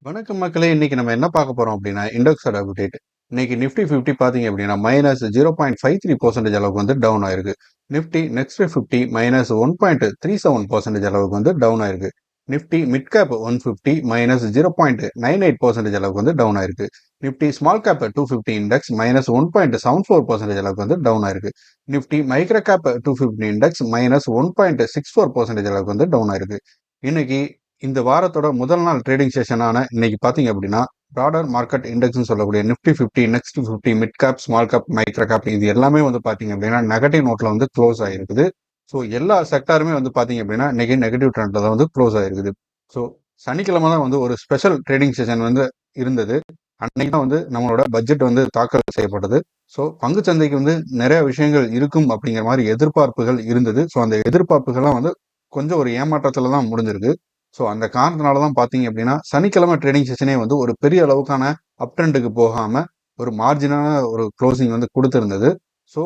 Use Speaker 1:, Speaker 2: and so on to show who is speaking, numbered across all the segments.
Speaker 1: வணக்கம் மக்களே! இன்னைக்கு நம்ம என்ன பார்க்க போறோம் அப்படின்னா, இண்டெக்ஸோட அப்டேட். இன்னைக்கு நிஃப்டி 50 பார்த்தீங்க அப்படின்னா, -0.53% அளவுக்கு வந்து டவுன் ஆயிருக்கு. நிஃப்டி நெக்ஸ்ட் 50 -1.37% அளவுக்கு வந்து டவுன் ஆயிருக்கு. நிஃப்டி மிட் கேப் 150 -0.98% அளவுக்கு வந்து டவுன் ஆயிருக்கு. நிஃப்டி ஸ்மால் கேப் 250 இண்டெக்ஸ் -1.74% அளவுக்கு வந்து டவுன் ஆயிருக்கு. நிஃப்டி மைக்ரோ கேப் 250 இண்டெக்ஸ் -1.64% அளவுக்கு வந்து டவுன் ஆயிருக்கு. இன்னைக்கு இந்த வாரத்தோட முதல் நாள் ட்ரேடிங் செஷனான இன்னைக்கு பாத்தீங்க அப்படின்னா ப்ராடர் மார்க்கெட் இண்டெக்ஸ் சொல்லக்கூடிய Nifty 50 next 50 mid cap small cap micro gap இது எல்லாமே வந்து பாத்தீங்க அப்படின்னா நெகட்டிவ் நோட்ல வந்து க்ளோஸ் ஆயிருக்குது. ஸோ எல்லா செக்டாருமே வந்து பாத்தீங்க அப்படின்னா இன்னைக்கு நெகட்டிவ் ட்ரெண்ட்ல தான் வந்து க்ளோஸ் ஆயிருக்குது. ஸோ சனிக்கிழமை தான் வந்து ஒரு ஸ்பெஷல் ட்ரேடிங் செஷன் வந்து இருந்தது. அன்னைக்கு தான் வந்து நம்மளோட பட்ஜெட் வந்து தாக்கல் செய்யப்பட்டது. ஸோ பங்கு சந்தைக்கு வந்து நிறைய விஷயங்கள் இருக்கும் அப்படிங்கிற மாதிரி எதிர்பார்ப்புகள் இருந்தது. ஸோ அந்த எதிர்பார்ப்புகள்லாம் வந்து கொஞ்சம் ஒரு ஏமாற்றத்துல தான் முடிஞ்சிருக்கு. ஸோ அந்த காரணத்தினால தான் பார்த்தீங்க அப்படின்னா சனிக்கிழமை ட்ரேடிங் செஷனே வந்து ஒரு பெரிய அளவுக்கான அப் ட்ரெண்டுக்கு போகாம ஒரு மார்ஜினான ஒரு க்ளோசிங் வந்து கொடுத்துருந்தது. ஸோ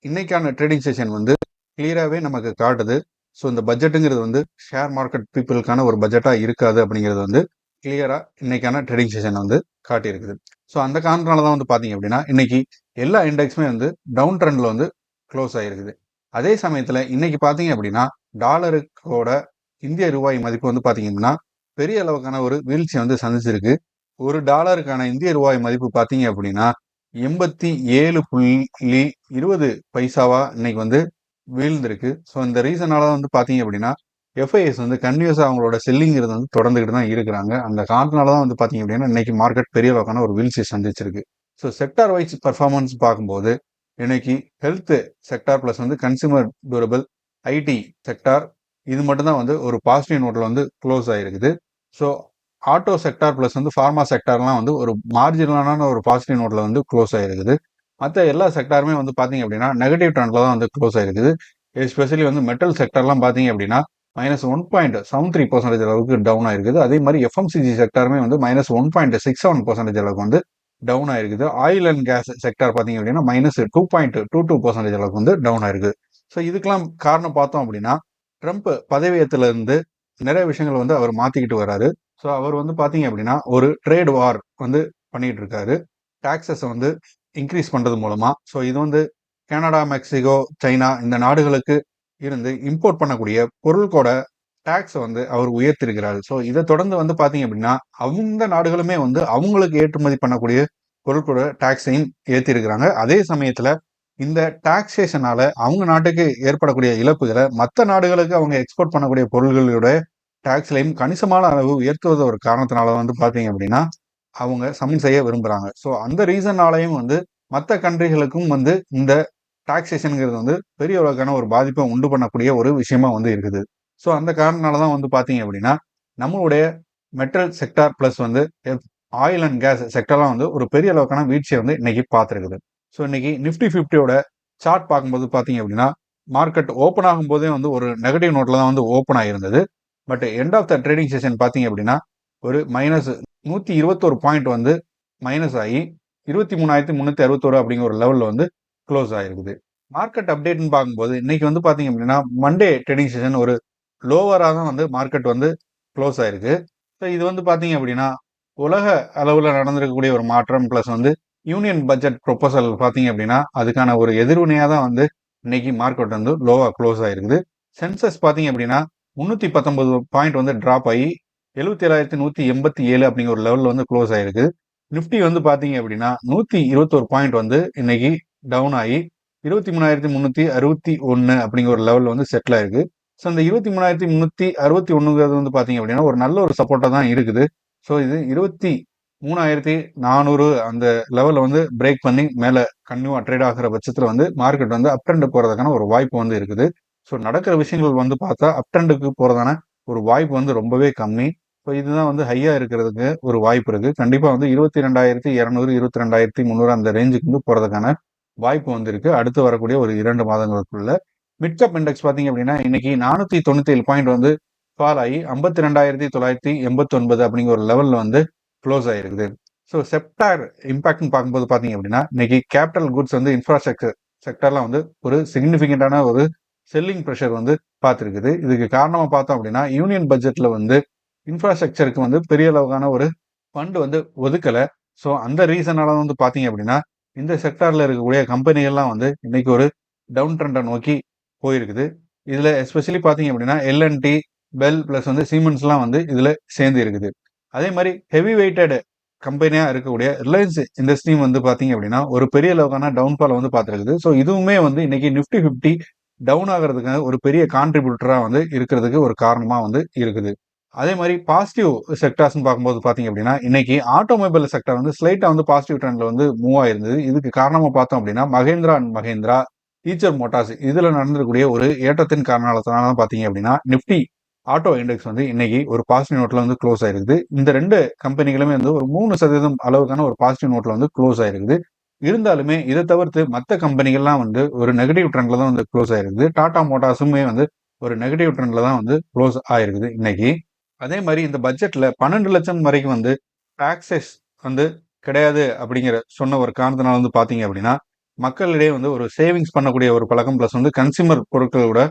Speaker 1: இன்னைக்கான ட்ரேடிங் செஷன் வந்து கிளியராகவே நமக்கு காட்டுது. ஸோ இந்த பட்ஜெட்டுங்கிறது வந்து ஷேர் மார்க்கெட் பீப்புளுக்கான ஒரு பட்ஜெட்டாக இருக்காது அப்படிங்கிறது வந்து கிளியராக இன்னைக்கான ட்ரேடிங் செஷன் வந்து காட்டியிருக்குது. ஸோ அந்த காரணத்தினால தான் வந்து பார்த்தீங்க அப்படின்னா இன்னைக்கு எல்லா இண்டெக்ஸுமே வந்து டவுன் ட்ரெண்டில் வந்து க்ளோஸ் ஆகிருக்குது. அதே சமயத்தில் இன்னைக்கு பார்த்தீங்க அப்படின்னா டாலருக்கோட இந்திய ரூபாய் மதிப்பு வந்து பாத்தீங்கன்னா பெரிய அளவுக்கான ஒரு வீழ்ச்சி வந்து சந்திச்சிருக்கு. ஒரு டாலருக்கான இந்திய ரூபாய் மதிப்பு பாத்தீங்க அப்படின்னா 87.20 இன்னைக்கு வந்து வீழ்ந்திருக்கு. ஸோ இந்த ரீசனால வந்து பாத்தீங்க அப்படின்னா எஃப்ஐஎஸ் வந்து கன்யூஸா அவங்களோட செல்லிங்கிறது வந்து தொடர்ந்துகிட்டு தான் இருக்கிறாங்க. அந்த காரணத்தினால தான் வந்து பாத்தீங்க அப்படின்னா இன்னைக்கு மார்க்கெட் பெரிய அளவுக்கான ஒரு வீழ்ச்சி சந்திச்சிருக்கு. ஸோ செக்டார் வைஸ் பர்ஃபார்மன்ஸ் பார்க்கும்போது இன்னைக்கு ஹெல்த் செக்டார் பிளஸ் வந்து கன்சூமர் டியூரபிள் ஐடி செக்டார் இது மட்டும் தான் வந்து ஒரு பாசிட்டிவ் நோட்ல வந்து க்ளோஸ் ஆயிருக்குது. ஸோ ஆட்டோ செக்டார் பிளஸ் வந்து ஃபார்மா செக்டார்லாம் வந்து ஒரு மார்ஜினலான ஒரு பாசிட்டிவ் நோட்ல வந்து க்ளோஸ் ஆயிருக்குது. மற்ற எல்லா செக்டாருமே வந்து பாத்தீங்க அப்படின்னா நெகட்டிவ் ட்ரெண்ட்ல தான் வந்து க்ளோஸ் ஆயிருக்குது. எஸ்பெஷலி வந்து மெட்டல் செக்டார்லாம் பாத்தீங்க அப்படின்னா -1.73% அளவுக்கு டவுன் ஆயிருக்குது. அதே மாதிரி எஃப்எம்சிஜி செக்டாருமே வந்து -1.67% அளவுக்கு வந்து டவுன் ஆயிருக்குது. ஆயில் அண்ட் கேஸ் செக்டார் பாத்தீங்க அப்படின்னா -2.22% அளவுக்கு வந்து டவுன் ஆயிருக்கு. ஸோ இதுக்கெல்லாம் காரணம் பார்த்தோம் அப்படின்னா ட்ரம்ப் பதவியேற்றல இருந்து நிறைய விஷயங்கள் வந்து அவர் மாத்திக்கிட்டு வராரு. ஸோ அவர் வந்து பாத்தீங்க அப்படின்னா ஒரு ட்ரேட் வார் வந்து பண்ணிட்டு இருக்காரு. டாக்ஸஸ் வந்து இன்க்ரீஸ் பண்றது மூலமா. ஸோ இது வந்து கனடா, மெக்சிகோ, சைனா இந்த நாடுகளுக்கு இருந்து இம்போர்ட் பண்ணக்கூடிய பொருட்களோட டாக்ஸ் வந்து அவர் உயர்த்திருக்கிறாரு. ஸோ இதை தொடர்ந்து வந்து பாத்தீங்க அப்படின்னா அந்த நாடுகளுமே வந்து அவங்களுக்கு ஏற்றுமதி பண்ணக்கூடிய பொருட்களோட டாக்ஸையும் ஏற்றிருக்கிறாங்க. அதே சமயத்துல இந்த டாக்ஸேஷனால அவங்க நாட்டுக்கு ஏற்படக்கூடிய இழப்புகளை மற்ற நாடுகளுக்கு அவங்க எக்ஸ்போர்ட் பண்ணக்கூடிய பொருள்களோட டாக்ஸ்லையும் கணிசமான அளவு உயர்த்துவது ஒரு காரணத்தினால வந்து பாத்தீங்க அப்படின்னா அவங்க சமன் செய்ய விரும்புறாங்க. ஸோ அந்த ரீசனாலையும் வந்து மற்ற கண்ட்ரிகளுக்கும் வந்து இந்த டாக்ஸேஷனுங்கிறது வந்து பெரிய அளவுக்கான ஒரு பாதிப்பை உண்டு பண்ணக்கூடிய ஒரு விஷயமா வந்து இருக்குது. ஸோ அந்த காரணத்தினால தான் வந்து பாத்தீங்க அப்படின்னா நம்மளுடைய மெட்டல் செக்டார் பிளஸ் வந்து ஆயில் அண்ட் கேஸ் செக்டர்லாம் வந்து ஒரு பெரிய அளவுக்கான வீழ்ச்சியை வந்து இன்னைக்கு பார்த்துருக்குது. ஸோ இன்னைக்கு நிஃப்டி 50யோட சார்ட் பார்க்கும்போது பார்த்தீங்க அப்படின்னா மார்க்கெட் ஓப்பன் ஆகும்போதே வந்து ஒரு நெகட்டிவ் நோட்ல தான் வந்து ஓப்பன் ஆகிருந்தது. But end of the trading session பார்த்தீங்க அப்படின்னா ஒரு -121 பாயிண்ட் வந்து மைனஸ் ஆகி 23,361 அப்படிங்கிற ஒரு லெவலில் வந்து க்ளோஸ் ஆகிருக்குது. மார்க்கெட் அப்டேட்னு பார்க்கும்போது இன்னைக்கு வந்து பார்த்தீங்க அப்படின்னா மண்டே ட்ரேடிங் செஷன் ஒரு லோவராக தான் வந்து மார்க்கெட் வந்து க்ளோஸ் ஆயிருக்கு. ஸோ இது வந்து பார்த்தீங்க அப்படின்னா உலக அளவில் நடந்திருக்கக்கூடிய ஒரு மாற்றம் பிளஸ் வந்து யூனியன் பட்ஜெட் ப்ரொபோசல் பார்த்தீங்க அப்படின்னா அதுக்கான ஒரு எதிர்வினையாக தான் வந்து இன்னைக்கு மார்க்கெட் வந்து லோவாக க்ளோஸ் ஆயிருக்குது. சென்சஸ் பார்த்தீங்க அப்படின்னா 319 பாயிண்ட் வந்து டிராப் ஆகி 77,187 அப்படிங்கிற ஒரு லெவலில் வந்து க்ளோஸ் ஆயிருக்கு. நிஃப்டி வந்து பார்த்தீங்க அப்படின்னா 121 பாயிண்ட் வந்து இன்னைக்கு டவுன் ஆகி 23,361 அப்படிங்கிற ஒரு லெவலில் வந்து செட்டில் ஆயிருக்கு. ஸோ இந்த 23,361 வந்து பார்த்தீங்க அப்படின்னா ஒரு நல்ல ஒரு சப்போர்ட்டாக தான் இருக்குது. ஸோ இது 23,400 அந்த லெவலில் வந்து பிரேக் பண்ணி மேலே கன்யூவாக ட்ரேட் ஆகிற பட்சத்தில் வந்து மார்க்கெட் வந்து அப் ட்ரெண்ட் போகிறதுக்கான ஒரு வாய்ப்பு வந்து இருக்குது. ஸோ நடக்கிற விஷயங்கள் வந்து பார்த்தா அப் ட்ரெண்டுக்கு போகிறதான ஒரு வாய்ப்பு வந்து ரொம்பவே கம்மி. ஸோ இதுதான் வந்து ஹையாக இருக்கிறதுக்கு ஒரு வாய்ப்பு இருக்குது. கண்டிப்பாக வந்து 22,200 22,300 அந்த ரேஞ்சுக்கு வந்து போகிறதுக்கான வாய்ப்பு வந்து இருக்குது அடுத்து வரக்கூடிய ஒரு 2 மாதங்களுக்குள்ள. மிட்கப் இண்டெக்ஸ் பார்த்தீங்க அப்படின்னா இன்னைக்கு 497 பாயிண்ட் வந்து ஃபால் ஆகி 52,989 அப்படிங்கிற ஒரு லெவலில் வந்து க்ளோஸ் ஆகிருக்குது. ஸோ செக்டார் இம்பாக்ட்னு பார்க்கும்போது பார்த்தீங்க அப்படின்னா இன்னைக்கு கேபிட்டல் குட்ஸ் வந்து இன்ஃப்ராஸ்ட்ரக்சர் செக்டர்லாம் வந்து ஒரு சிக்னிஃபிகண்டான ஒரு செல்லிங் ப்ரெஷர் வந்து பார்த்துருக்குது. இதுக்கு காரணமாக பார்த்தோம் அப்படின்னா யூனியன் பட்ஜெட்டில் வந்து இன்ஃப்ராஸ்ட்ரக்சருக்கு வந்து பெரிய அளவுக்கான ஒரு ஃபண்ட் வந்து ஒதுக்கல. ஸோ அந்த ரீசனால வந்து பார்த்தீங்க அப்படின்னா, இந்த செக்டார்ல இருக்கக்கூடிய கம்பெனிகள்லாம் வந்து இன்னைக்கு ஒரு டவுன் ட்ரெண்ட நோக்கி போயிருக்குது. இதுல எஸ்பெஷலி பார்த்தீங்க அப்படின்னா, எல்&டி, பெல் பிளஸ் வந்து சீமென்ஸ்லாம் வந்து இதுல சேர்ந்து இருக்குது. அதே மாரி ஹெவி வெயிட்டட் கம்பெனியா இருக்கக்கூடிய ரிலையன்ஸ் இண்டஸ்ட்ரியும் வந்து பார்த்தீங்க அப்படின்னா, ஒரு பெரிய அளவுக்கான டவுன்ஃபால் வந்து பார்த்திருக்குது. ஸோ இதுவுமே வந்து இன்னைக்கு நிஃப்டி 50 டவுன் ஆகுறதுக்கான ஒரு பெரிய கான்ட்ரிபியூட்டரா வந்து இருக்கிறதுக்கு ஒரு காரணமா வந்து இருக்குது. அதே மாதிரி பாசிட்டிவ் செக்டார்ஸ்னு பார்க்கும்போது பார்த்தீங்க அப்படின்னா, இன்னைக்கு ஆட்டோமொபைல் செக்டார் வந்து ஸ்லைட்டா வந்து பாசிட்டிவ் ட்ரெண்ட்ல வந்து மூவ் ஆயிருந்தது. இதுக்கு காரணமா பார்த்தோம் அப்படின்னா, மகேந்திரா அண்ட் மகேந்திரா, ஈச்சர் மோட்டார்ஸ் இதுல நடந்திருக்கக்கூடிய ஒரு ஏற்றத்தின் காரணத்தினால தான் பார்த்தீங்க அப்படின்னா, நிஃப்டி ஆட்டோ இண்டெக்ஸ் வந்து இன்னைக்கு ஒரு பாசிட்டிவ் நோட்ல வந்து க்ளோஸ் ஆயிருக்குது. இந்த 2 கம்பெனிகளுமே வந்து ஒரு 3% அளவுக்கான ஒரு பாசிட்டிவ் நோட்ல வந்து க்ளோஸ் ஆயிருக்குது. இருந்தாலுமே இதை தவிர்த்து மற்ற கம்பெனிகள்லாம் வந்து ஒரு நெகட்டிவ் ட்ரெண்ட்ல தான் வந்து க்ளோஸ் ஆயிருக்குது. டாடா மோட்டார்ஸுமே வந்து ஒரு நெகட்டிவ் ட்ரெண்ட்ல தான் வந்து க்ளோஸ் ஆயிருக்குது இன்னைக்கு. அதே மாதிரி இந்த பட்ஜெட்ல 12 லட்சம் வரைக்கும் வந்து டாக்ஸஸ் வந்து கிடையாது அப்படிங்கிற சொன்ன ஒரு காரணத்தினால வந்து பாத்தீங்க அப்படின்னா, மக்களிடையே வந்து ஒரு சேவிங்ஸ் பண்ணக்கூடிய ஒரு பழக்கம் பிளஸ் வந்து கன்சியூமர் பொருட்களோட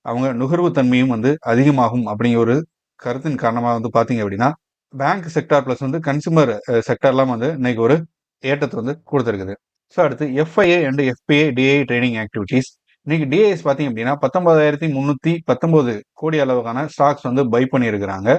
Speaker 1: அவங்க நுகர்வு தன்மையும் வந்து அதிகமாகும் அப்படிங்கிற ஒரு கருத்தின் காரணமாக வந்து பாத்தீங்க அப்படின்னா, பேங்க் செக்டார் பிளஸ் வந்து கன்சியூமர் செக்டார்லாம் வந்து இன்னைக்கு ஒரு ஏற்றத்தை வந்து கொடுத்துருக்குது. ஸோ அடுத்து FII and FII DII trading activities. இன்னைக்கு டிஐஎஸ் பார்த்தீங்க அப்படின்னா 19,319 கோடி அளவுக்கான ஸ்டாக்ஸ் வந்து பை பண்ணியிருக்கிறாங்க.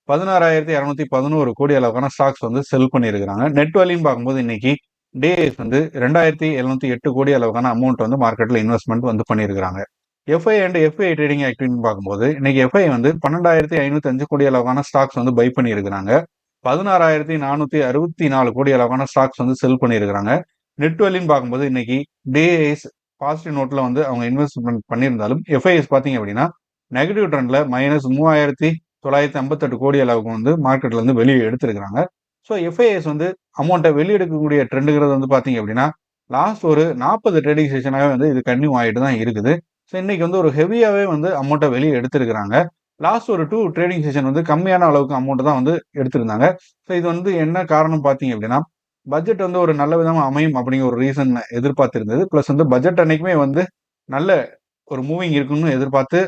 Speaker 1: 16,211 கோடி அளவுக்கான ஸ்டாக்ஸ் வந்து செல் பண்ணியிருக்கிறாங்க. நெட் வேல்யூன்னு பார்க்கும்போது இன்னைக்கு டிஐஎஸ் வந்து 2,708 கோடி அளவுக்கான அமௌண்ட் வந்து மார்க்கெட்ல இன்வெஸ்ட்மெண்ட் வந்து பண்ணியிருக்கிறாங்க. எஃப்ஐ அண்ட் எஃப்ஐ ட்ரேடிங் ஆக்டிவிட்டின்னு பார்க்கும்போது இன்னைக்கு எஃப்ஐ வந்து 12,505 கோடி அளவுக்கான ஸ்டாக்ஸ் வந்து பை பண்ணியிருக்கிறாங்க. 16,464 கோடி அளவுக்கான ஸ்டாக்ஸ் வந்து செல் பண்ணியிருக்கிறாங்க. நெட் வேல்யூன்னு பார்க்கும்போது இன்னைக்கு டிஐஎஸ் பாசிட்டிவ் நோட்ல வந்து அவங்க இன்வெஸ்ட்மெண்ட் பண்ணியிருந்தாலும் எஃப்ஐஎஸ் பார்த்தீங்க அப்படின்னா நெகட்டிவ் ட்ரெண்ட்ல -3,958 கோடி அளவுக்கு வந்து மார்க்கெட்ல இருந்து வெளியே எடுத்திருக்கிறாங்க. ஸோ எஃப்ஐஎஸ் வந்து அமௌண்ட்டை வெளியெடுக்கக்கூடிய ட்ரெண்டுங்கிறது வந்து பார்த்தீங்க அப்படின்னா லாஸ்ட் ஒரு 40 ட்ரேடிங் செஷனாகவே வந்து இது கன்டினியூ ஆகிட்டு தான் இருக்குது. ஸோ இன்னைக்கு வந்து ஒரு ஹெவியாகவே வந்து அமௌண்ட்டை வெளியே எடுத்திருக்கிறாங்க. லாஸ்ட் ஒரு 2 ட்ரேடிங் செஷன் வந்து கம்மியான அளவுக்கு அமௌண்ட் தான் வந்து எடுத்திருந்தாங்க. ஸோ இது வந்து என்ன காரணம் பார்த்தீங்க அப்படின்னா பட்ஜெட் வந்து ஒரு நல்ல விதமா அமையும் அப்படிங்கிற ஒரு ரீசன் எதிர்பார்த்திருந்தது. பிளஸ் வந்து பட்ஜெட் அன்னைக்குமே வந்து நல்ல ஒரு மூவிங் இருக்குன்னு எதிர்பார்த்து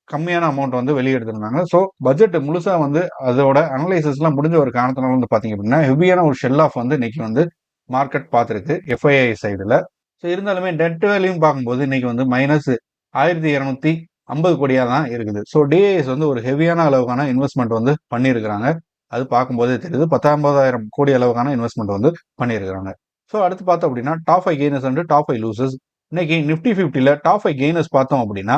Speaker 1: கம்மியான அமௌண்ட் வந்து வெளியே எடுத்திருந்தாங்க. ஸோ பட்ஜெட் முழுசா வந்து அதோட அனலைசிஸ்லாம் முடிஞ்ச ஒரு காரணத்தினால வந்து பார்த்தீங்க அப்படின்னா ஹெவியான ஒரு ஷெல் ஆஃப் வந்து இன்னைக்கு வந்து மார்க்கெட் பார்த்துருக்கு எஃப்ஐஐ சைடில். ஸோ இருந்தாலுமே டெட் வேல்யூன்னு பார்க்கும்போது இன்னைக்கு வந்து -1,250 கோடியாக தான் இருக்குது. ஸோ டிஐஎஸ் வந்து ஒரு ஹெவியான அளவுக்கான இன்வெஸ்ட்மெண்ட் வந்து பண்ணியிருக்கிறாங்க. அது பார்க்கும்போதே தெரியுது 19,000 கோடி அளவுக்கான இன்வெஸ்ட்மெண்ட் வந்து பண்ணியிருக்கிறாங்க. ஸோ அடுத்து பார்த்தோம் அப்படின்னா top 5 gainers and top 5 losers. இன்னைக்கு நிஃப்டி 50ல டாப் 5 கெய்னர்ஸ் பார்த்தோம் அப்படின்னா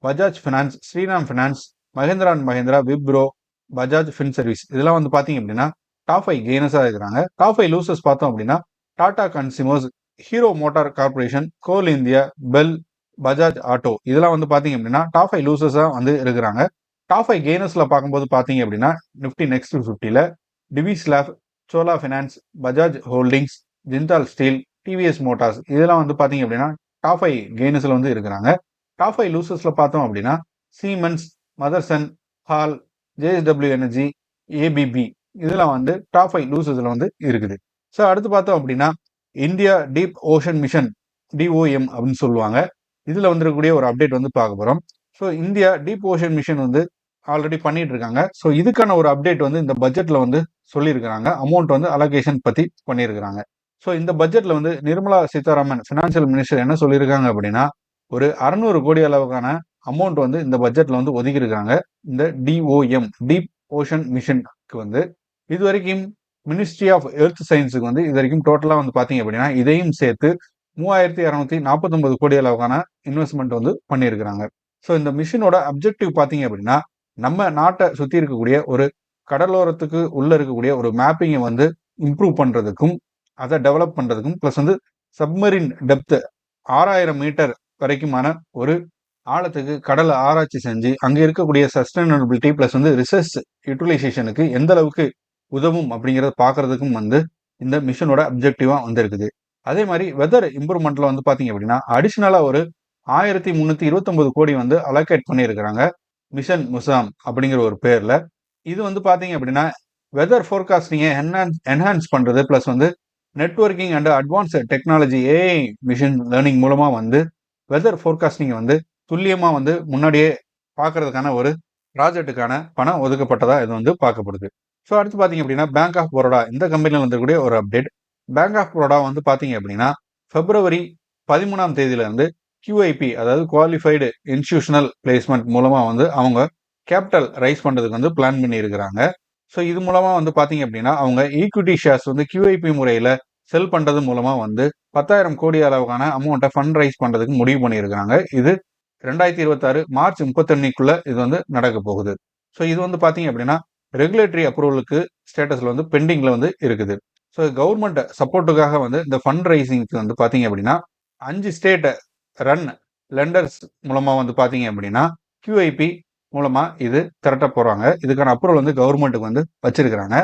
Speaker 1: Bajaj finance, Shriram finance, Mahindra and Mahindra, Wipro, Bajaj fin service இதெல்லாம் வந்து பார்த்தீங்க அப்படின்னா டாப் 5 கெய்னர்ஸாக இருக்கிறாங்க. டாப் 5 லூசர்ஸ் பார்த்தோம் அப்படின்னா Tata Consumers, Hero Motor Corporation, Coal India, BEL, Bajaj Auto இதெல்லாம் வந்து பார்த்தீங்க அப்படின்னா டாப் 5 லூசர்ஸாக வந்து இருக்கிறாங்க. டாப் 5 கெய்னர்ஸ்ல பார்க்கும்போது பார்த்தீங்க அப்படின்னா நிஃப்டி நெக்ஸ்ட் 50ல Divi's Lab, Chola Finance, Bajaj Holdings, Jindal Steel, TVS Motors இதெல்லாம் வந்து பார்த்தீங்க அப்படின்னா டாப் 5 கெய்னர்ஸ்ல வந்து இருக்கிறாங்க. டாப் 5 லூசர்ஸ்ல பார்த்தோம் அப்படின்னா siemens, Motherson, hall, JSW energy, ABP இதெல்லாம் வந்து டாப் 5 லூசர்ஸ்ல வந்து இருக்குது. ஸோ அடுத்து பார்த்தோம் அப்படின்னா India deep ocean mission, TOM அப்படின்னு சொல்லுவாங்க. இதுல வந்துருக்கக்கூடிய ஒரு அப்டேட் வந்து பார்க்க போறோம். So India deep ocean mission வந்து ஆல்ரெடி பண்ணிட்டு இருக்காங்க. ஸோ இதுக்கான ஒரு அப்டேட் வந்து இந்த பட்ஜெட்ல வந்து சொல்லியிருக்கிறாங்க. அமௌண்ட் வந்து அலோகேஷன் பத்தி பண்ணியிருக்கிறாங்க. ஸோ இந்த பட்ஜெட்ல வந்து நிர்மலா சீதாராமன் ஃபினான்சியல் மினிஸ்டர் என்ன சொல்லியிருக்காங்க அப்படின்னா ஒரு 600 கோடி அளவுக்கான அமௌண்ட் வந்து இந்த பட்ஜெட்ல வந்து ஒதுக்கி இருக்காங்க. இந்த டிஓஎம் டீப் ஓஷன் மிஷனுக்கு வந்து இது வரைக்கும் மினிஸ்ட்ரி ஆஃப் எர்த் சயின்ஸுக்கு வந்து இது வரைக்கும் டோட்டலா வந்து பாத்தீங்க அப்படின்னா இதையும் சேர்த்து 3,249 கோடி அளவுக்கான இன்வெஸ்ட்மெண்ட் வந்து பண்ணியிருக்கிறாங்க. ஸோ இந்த மிஷினோட அப்ஜெக்டிவ் பார்த்தீங்க அப்படின்னா நம்ம நாட்டை சுற்றி இருக்கக்கூடிய ஒரு கடலோரத்துக்கு உள்ள இருக்கக்கூடிய ஒரு மேப்பிங்கை வந்து இம்ப்ரூவ் பண்ணுறதுக்கும் அதை டெவலப் பண்ணுறதுக்கும் ப்ளஸ் வந்து சப்மரின் டெப்த் 6,000 மீட்டர் வரைக்குமான ஒரு ஆழத்துக்கு கடலை ஆராய்ச்சி செஞ்சு அங்கே இருக்கக்கூடிய சஸ்டைனபிலிட்டி ப்ளஸ் வந்து ரிசர்ச் யூட்டிலைசேஷனுக்கு எந்த அளவுக்கு உதவும் அப்படிங்கிறத பார்க்கறதுக்கும் வந்து இந்த மிஷனோட அப்ஜெக்டிவாக வந்திருக்குது. அதே மாதிரி வெதர் இம்ப்ரூவ்மெண்ட்ல வந்து பார்த்தீங்க அப்படின்னா அடிஷ்னலாக ஒரு 1,329 கோடி வந்து அலோகேட் பண்ணியிருக்கிறாங்க மிஷன் முசாம் அப்படிங்கிற ஒரு பேர்ல. இது வந்து பாத்தீங்க அப்படின்னா வெதர் ஃபோர்காஸ்டிங்கை என்ஹான்ஸ் பண்றது பிளஸ் வந்து networking and advance technology AI machine learning மூலமா வந்து வெதர் ஃபோர்காஸ்டிங் வந்து துல்லியமா வந்து முன்னாடியே பார்க்கறதுக்கான ஒரு ப்ராஜெக்டுக்கான பணம் ஒதுக்கப்பட்டதா இது வந்து பார்க்கப்படுது. ஸோ அடுத்து பார்த்தீங்க அப்படின்னா பேங்க் ஆஃப் பரோடா இந்த கம்பெனியில் வந்துக்கூடிய ஒரு அப்டேட். பேங்க் ஆஃப் பரோடா வந்து பார்த்தீங்க அப்படின்னா பிப்ரவரி 13ஆம் தேதியிலிருந்து QIP அதாவது குவாலிஃபைடு இன்ஸ்டிடியூஷனல் பிளேஸ்மெண்ட் மூலமாக வந்து அவங்க கேபிட்டல் ரைஸ் பண்ணுறதுக்கு வந்து பிளான் பண்ணியிருக்கிறாங்க. ஸோ இது மூலமாக வந்து பார்த்தீங்க அப்படின்னா அவங்க ஈக்விட்டி ஷேர்ஸ் வந்து QIP முறையில் செல் பண்ணுறது மூலமாக வந்து 10,000 கோடி அளவுக்கான அமௌண்ட்டை ஃபண்ட் ரைஸ் பண்ணுறதுக்கு முடிவு பண்ணியிருக்கிறாங்க. இது 2026 மார்ச் 31க்குள்ள இது வந்து நடக்க போகுது. ஸோ இது வந்து பார்த்தீங்க அப்படின்னா ரெகுலேட்டரி அப்ரூவலுக்கு ஸ்டேட்டஸில் வந்து பெண்டிங்கில் வந்து இருக்குது. ஸோ கவர்மெண்ட் சப்போர்ட்டுக்காக வந்து இந்த ஃபண்ட் ரைசிங்க்கு வந்து பார்த்தீங்க அப்படின்னா 5 ஸ்டேட் ரன் லெண்டர்ஸ் மூலமாக வந்து பார்த்தீங்க அப்படின்னா QIP மூலமாக இது திரட்ட போகிறாங்க. இதுக்கான அப்ரூவல் வந்து கவர்மெண்ட்டுக்கு வந்து வச்சிருக்கிறாங்க.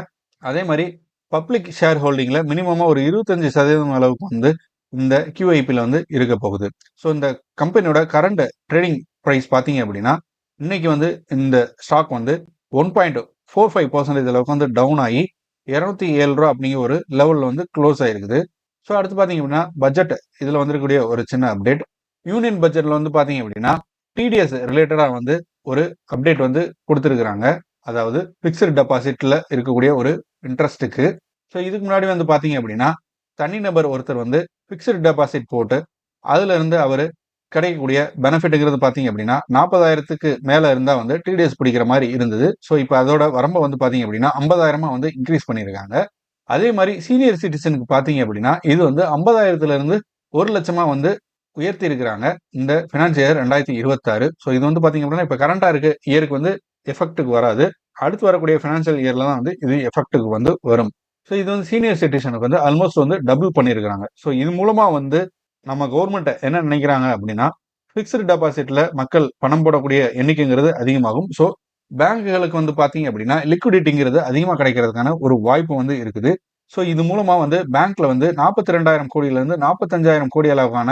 Speaker 1: அதே மாதிரி பப்ளிக் ஷேர் ஹோல்டிங்கில் மினிமமாக ஒரு 25% அளவுக்கு வந்து இந்த QIPயில் வந்து இருக்க போகுது. ஸோ இந்த கம்பெனியோட கரண்ட் ட்ரேடிங் ப்ரைஸ் பார்த்தீங்க அப்படின்னா இன்னைக்கு வந்து இந்த ஸ்டாக் வந்து 1.45% அளவுக்கு வந்து டவுன் ஆகி 207 ரூபா அப்படிங்கிற ஒரு லெவலில் வந்து க்ளோஸ் ஆயிருக்குது. ஸோ அடுத்து பார்த்தீங்க அப்படின்னா பட்ஜெட் இதில் வந்துருக்கக்கூடிய ஒரு சின்ன அப்டேட். யூனியன் பட்ஜெட்டில் வந்து பார்த்தீங்க அப்படின்னா TDS ரிலேட்டடாக வந்து ஒரு அப்டேட் வந்து கொடுத்துருக்குறாங்க. அதாவது ஃபிக்ஸ்டு டெபாசிட்டில் இருக்கக்கூடிய ஒரு இன்ட்ரெஸ்ட்டுக்கு. ஸோ இதுக்கு முன்னாடி வந்து பார்த்தீங்க அப்படின்னா தனிநபர் ஒருத்தர் வந்து ஃபிக்ஸ்டு டெபாசிட் போட்டு அதுல இருந்து அவர் கிடைக்கக்கூடிய பெனிஃபிட்ங்கிறது பார்த்தீங்க அப்படின்னா 40,000க்கு மேலே இருந்தால் வந்து TDS பிடிக்கிற மாதிரி இருந்தது. ஸோ இப்போ அதோட வரம்பை வந்து பார்த்தீங்க அப்படின்னா 50,000 வந்து இன்க்ரீஸ் பண்ணியிருக்காங்க. அதே மாதிரி சீனியர் சிட்டிசனுக்கு பார்த்தீங்க அப்படின்னா இது வந்து 50,000லேருந்து 1,00,000 வந்து உயர்த்தி இருக்கிறாங்க இந்த ஃபினான்ஷியல் இயர் 2026. ஸோ இது வந்து பார்த்தீங்க அப்படின்னா இப்போ கரண்டாக இருக்க இயருக்கு வந்து எஃபெக்ட்டுக்கு வராது. அடுத்து வரக்கூடிய ஃபினான்ஷியல் இயர்ல தான் வந்து இது எஃபெக்ட்டுக்கு வந்து வரும். ஸோ இது வந்து சீனியர் சிட்டிசனுக்கு வந்து ஆல்மோஸ்ட் வந்து டபுள் பண்ணியிருக்கிறாங்க. ஸோ இது மூலமாக வந்து நம்ம கவர்மெண்ட் என்ன நினைக்கிறாங்க அப்படின்னா ஃபிக்ஸ்டு டெபாசிட்ல மக்கள் பணம் போடக்கூடிய எண்ணிக்கைங்கிறது அதிகமாகும். ஸோ பேங்குகளுக்கு வந்து பார்த்தீங்க அப்படின்னா லிக்விடிட்டிங்கிறது அதிகமாக கிடைக்கிறதுக்கான ஒரு வாய்ப்பு வந்து இருக்குது. ஸோ இது மூலமா வந்து பேங்க்ல வந்து 42,000 கோடியிலிருந்து 45,000 கோடி அளவுக்கான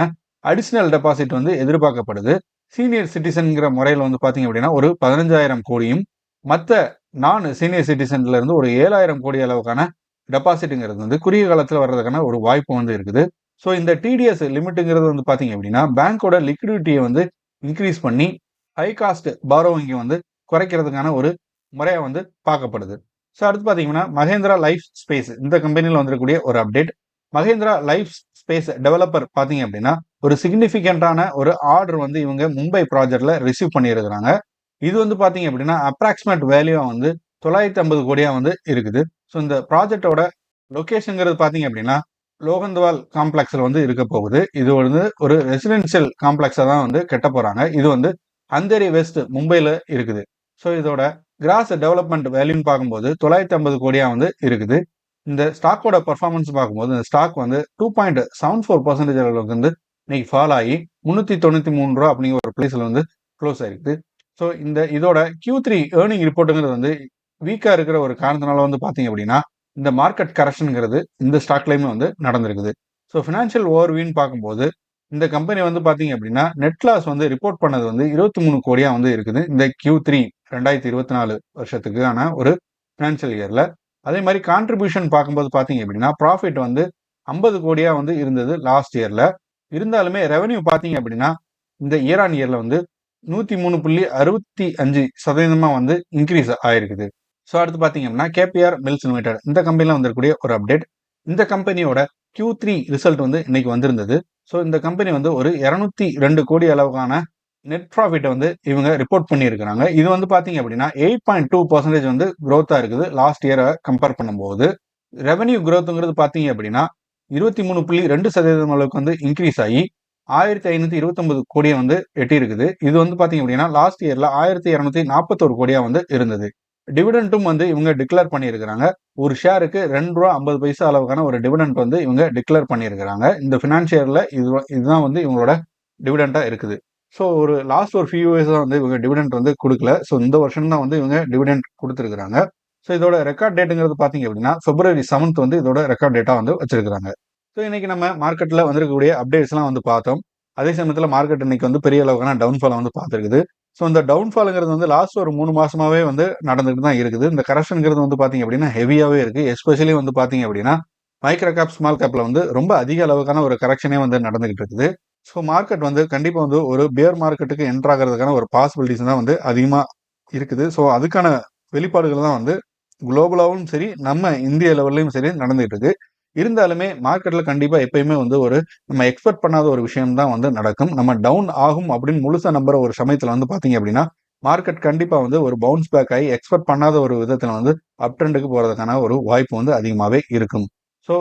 Speaker 1: அடிஷனல் டெபாசிட் வந்து எதிர்பார்க்கப்படுது. சீனியர் சிட்டிசன்கிற முறையில் வந்து பார்த்தீங்க அப்படின்னா ஒரு 15,000 கோடியும் மற்ற நான் சீனியர் சிட்டிசன்ல இருந்து ஒரு 7,000 கோடி அளவுக்கான டெபாசிட்டுங்கிறது வந்து குறுகிய காலத்தில் வர்றதுக்கான ஒரு வாய்ப்பு வந்து இருக்குது. ஸோ இந்த TDS லிமிட்டுங்கிறது வந்து பார்த்தீங்க அப்படின்னா பேங்கோட லிக்விடிட்டியை வந்து இன்க்ரீஸ் பண்ணி ஹை காஸ்ட் பாரோவிங்கை வந்து குறைக்கிறதுக்கான ஒரு முறையாக வந்து பார்க்கப்படுது. ஸோ அடுத்து பார்த்தீங்கன்னா மகேந்திரா லைஃப் ஸ்பேஸ் இந்த கம்பெனியில் வந்துருக்கக்கூடிய ஒரு update. Mahindra life space developer பார்த்தீங்க அப்படின்னா ஒரு சிக்னிஃபிகண்டான ஒரு ஆர்டர் வந்து இவங்க மும்பை ப்ராஜெக்ட்ல ரிசீவ் பண்ணியிருக்கிறாங்க. இது வந்து பார்த்தீங்க அப்படின்னா அப்ராக்சிமேட் வேல்யூ வந்து 950 கோடியா வந்து இருக்குது. ஸோ இந்த ப்ராஜெக்டோட லொகேஷனுங்கிறது பார்த்தீங்க அப்படின்னா லோகந்த்வால் காம்ப்ளெக்ஸில் வந்து இருக்க போகுது. இது வந்து ஒரு ரெசிடென்ஷியல் காம்ப்ளெக்ஸாக தான் வந்து கட்ட போகிறாங்க. இது வந்து அந்தேரி வெஸ்ட் மும்பையில் இருக்குது. ஸோ இதோட கிராஸ் டெவலப்மெண்ட் வேல்யூன்னு பார்க்கும்போது 950 கோடியாக வந்து இருக்குது. இந்த ஸ்டாக்கோட பர்ஃபார்மன்ஸ் பார்க்கும்போது இந்த ஸ்டாக் வந்து 2.74% அளவுக்கு வந்து இன்னைக்கு ஃபால் ஆகி 393 ரூபா அப்படிங்கிற ஒரு பிளேஸில் வந்து க்ளோஸ் ஆகிருக்கு. ஸோ இதோட Q3 ஏர்னிங் ரிப்போர்ட்டுங்கிறது வந்து வீக்காக இருக்கிற ஒரு காரணத்தினால வந்து பார்த்தீங்க அப்படின்னா இந்த மார்க்கெட் கரெக்ஷனுங்கிறது இந்த ஸ்டாக்லையுமே வந்து நடந்திருக்குது. ஸோ ஃபினான்ஷியல் ஓவர்வியூன்னு பார்க்கும்போது இந்த கம்பெனி வந்து பார்த்தீங்க அப்படின்னா நெட் லாஸ் வந்து ரிப்போர்ட் பண்ணது வந்து 23 கோடியா வந்து இருக்குது இந்த Q3 2024 வருஷத்துக்கான ஒரு ஃபினான்ஷியல் இயர்ல. அதே மாதிரி கான்ட்ரிபியூஷன் பார்க்கும்போது பார்த்தீங்க அப்படின்னா ப்ராஃபிட் வந்து 50 கோடியா வந்து இருந்தது லாஸ்ட் இயர்ல. இருந்தாலுமே ரெவன்யூ பார்த்தீங்க அப்படின்னா இந்த இயர் ஆன் இயர்ல வந்து 103.65% வந்து இன்க்ரீஸ் ஆயிருக்குது. ஸோ அடுத்து பார்த்தீங்க அப்படின்னா KPR மில்ஸ் லிமிடெட் இந்த கம்பெனியில் வந்திருக்கக்கூடிய ஒரு அப்டேட். இந்த கம்பெனியோட Q3 ரிசல்ட் வந்து இன்னைக்கு வந்திருந்தது. ஸோ இந்த கம்பெனி வந்து ஒரு 202 கோடி அளவுக்கான நெட் ப்ராஃபிட்டை வந்து இவங்க ரிப்போர்ட் பண்ணியிருக்கிறாங்க. இது வந்து பார்த்தீங்க அப்படின்னா 8.2% வந்து க்ரோத்தாக இருக்குது லாஸ்ட் இயரை கம்பேர் பண்ணும்போது. ரெவன்யூ க்ரோத்துங்கிறது பார்த்தீங்க அப்படின்னா 23.2% அளவுக்கு வந்து இன்க்ரீஸ் ஆகி 1,529 கோடியை வந்து எட்டியிருக்குது. இது வந்து பார்த்தீங்க அப்படின்னா லாஸ்ட் இயர்ல 1,241 கோடியா வந்து இருந்தது. டிவிடெண்டும் வந்து இவங்க டிக்ளேர் பண்ணியிருக்கிறாங்க. ஒரு ஷேருக்கு ₹2.50 அளவுக்கான ஒரு டிவிடெண்ட் வந்து இவங்க டிக்ளேர் பண்ணியிருக்கிறாங்க. இந்த ஃபினான்ஷியல் இயர்ல இதுதான் வந்து இவங்களோட டிவிடெண்டா இருக்குது. ஸோ ஒரு லாஸ்ட் ஒரு ஃபியூ இயர்ஸ் தான் வந்து இவங்க டிவிடெண்ட் வந்து கொடுக்கல. ஸோ இந்த வருஷம் தான் வந்து இவங்க டிவிடெண்ட் கொடுத்துருக்காங்க. ஸோ இதோட ரெக்கார்ட் டேட்டுங்கிறது பார்த்தீங்க அப்படின்னா February 7th வந்து இதோட ரெக்கார்ட் டேட்டா வந்து வச்சிருக்காங்க. ஸோ இன்னைக்கு நம்ம மார்க்கெட்ல வந்திருக்கக்கூடிய அப்டேட்ஸ்லாம் வந்து பார்த்தோம். அதே சமயத்தில் மார்க்கெட் இன்னைக்கு வந்து பெரிய அளவுக்கான டவுன்ஃபால் வந்து பார்த்துருக்குது. ஸோ இந்த டவுன்ஃபாலுங்கிறது வந்து லாஸ்ட் ஒரு 3 மாசமாவே வந்து நடந்துட்டு தான் இருக்குது. இந்த கரெக்ஷனுங்கிறது வந்து பார்த்தீங்க அப்படின்னா ஹெவியாகவே இருக்கு. எஸ்பெஷலி வந்து பார்த்தீங்க அப்படின்னா மைக்ரோ கேப் ஸ்மால் கேப்ல வந்து ரொம்ப அதிக அளவுக்கான ஒரு கரெக்ஷனே வந்து நடந்துகிட்டு இருக்குது. ஸோ மார்க்கெட் வந்து கண்டிப்பாக வந்து ஒரு பியர் மார்க்கெட்டுக்கு என்ட்ரு ஆகிறதுக்கான ஒரு பாசிபிலிட்டிஸ் தான் வந்து அதிகமாக இருக்குது. ஸோ அதுக்கான வெளிப்பாடுகள் தான் வந்து குளோபலாவும் சரி, நம்ம இந்திய லெவல்லையும் சரி நடந்துட்டு இருக்கு. இருந்தாலுமே மார்க்கெட்ல கண்டிப்பா எப்பயுமே வந்து நம்ம எக்ஸ்பெக்ட் பண்ணாத ஒரு விஷயம் தான் வந்து நடக்கும். நம்ம டவுன் ஆகும் அப்படின்னு முழுசா நம்புற ஒரு சமயத்துல வந்து பாத்தீங்க அப்படின்னா, மார்க்கெட் கண்டிப்பா வந்து ஒரு பவுன்ஸ் பேக் ஆகி எக்ஸ்பெக்ட் பண்ணாத ஒரு விதத்துல வந்து அப் ட்ரெண்டுக்கு போறதுக்கான ஒரு வாய்ப்பு வந்து அதிகமாவே இருக்கும். ஸோ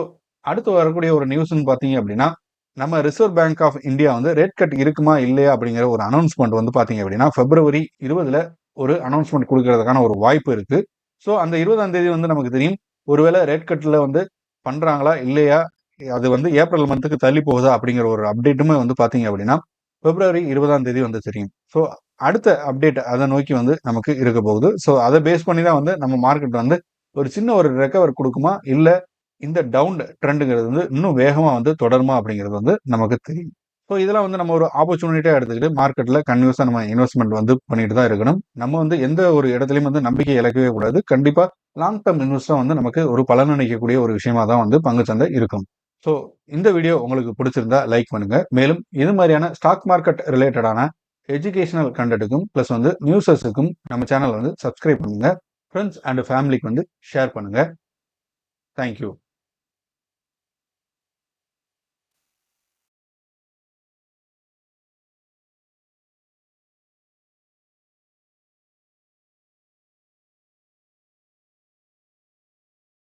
Speaker 1: அடுத்து வரக்கூடிய ஒரு நியூஸ்ன்னு பாத்தீங்க அப்படின்னா, நம்ம ரிசர்வ் பேங்க் ஆஃப் இந்தியா வந்து ரேட் கட் இருக்குமா இல்லையா அப்படிங்கிற ஒரு அனௌன்ஸ்மெண்ட் வந்து பாத்தீங்க அப்படின்னா February 20 ஒரு அனௌன்ஸ்மெண்ட் கொடுக்கறதுக்கான ஒரு வாய்ப்பு இருக்கு. ஸோ அந்த 20ஆம் தேதி வந்து நமக்கு தெரியும். ஒருவேளை ரேட் கட்ல வந்து பண்றாங்களா இல்லையா, அது வந்து ஏப்ரல் மந்த்துக்கு தள்ளி போகுதா அப்படிங்கிற ஒரு அப்டேட்டுமே வந்து பாத்தீங்க அப்படின்னா February 20ஆம் தேதி வந்து தெரியும். ஸோ அடுத்த அப்டேட் அதை நோக்கி வந்து நமக்கு இருக்க போகுது. ஸோ அதை பேஸ் பண்ணி தான் வந்து நம்ம மார்க்கெட் வந்து ஒரு சின்ன ஒரு ரெக்கவர் கொடுக்குமா, இல்ல இந்த டவுன் ட்ரெண்டுங்கிறது வந்து இன்னும் வேகமா வந்து தொடருமா அப்படிங்கிறது வந்து நமக்கு தெரியும். ஸோ இதெல்லாம் வந்து நம்ம ஒரு ஆப்பர்ச்சுனிட்டியா எடுத்துக்கிட்டு மார்க்கெட்ல கன்யூஸா நம்ம இன்வெஸ்ட்மெண்ட் வந்து பண்ணிட்டு தான் இருக்கணும். நம்ம வந்து எந்த ஒரு இடத்துலையும் வந்து நம்பிக்கை இழக்கவே கூடாது. கண்டிப்பா லாங் டர்ம் இன்வெஸ்டா வந்து நமக்கு ஒரு பலன் அளிக்கக்கூடிய ஒரு விஷயமா தான் வந்து பங்குச்சந்தை இருக்கும். ஸோ இந்த வீடியோ உங்களுக்கு பிடிச்சிருந்தா லைக் பண்ணுங்க. மேலும் இது மாதிரியான ஸ்டாக் மார்க்கெட் ரிலேட்டடான எஜுகேஷனல் கண்டென்ட்டுக்கும் பிளஸ் வந்து நியூஸஸுக்கும் நம்ம சேனல் வந்து சப்ஸ்கிரைப் பண்ணுங்க. ஃப்ரெண்ட்ஸ் அண்ட் ஃபேமிலிக்கு வந்து ஷேர் பண்ணுங்க. தேங்க்யூ.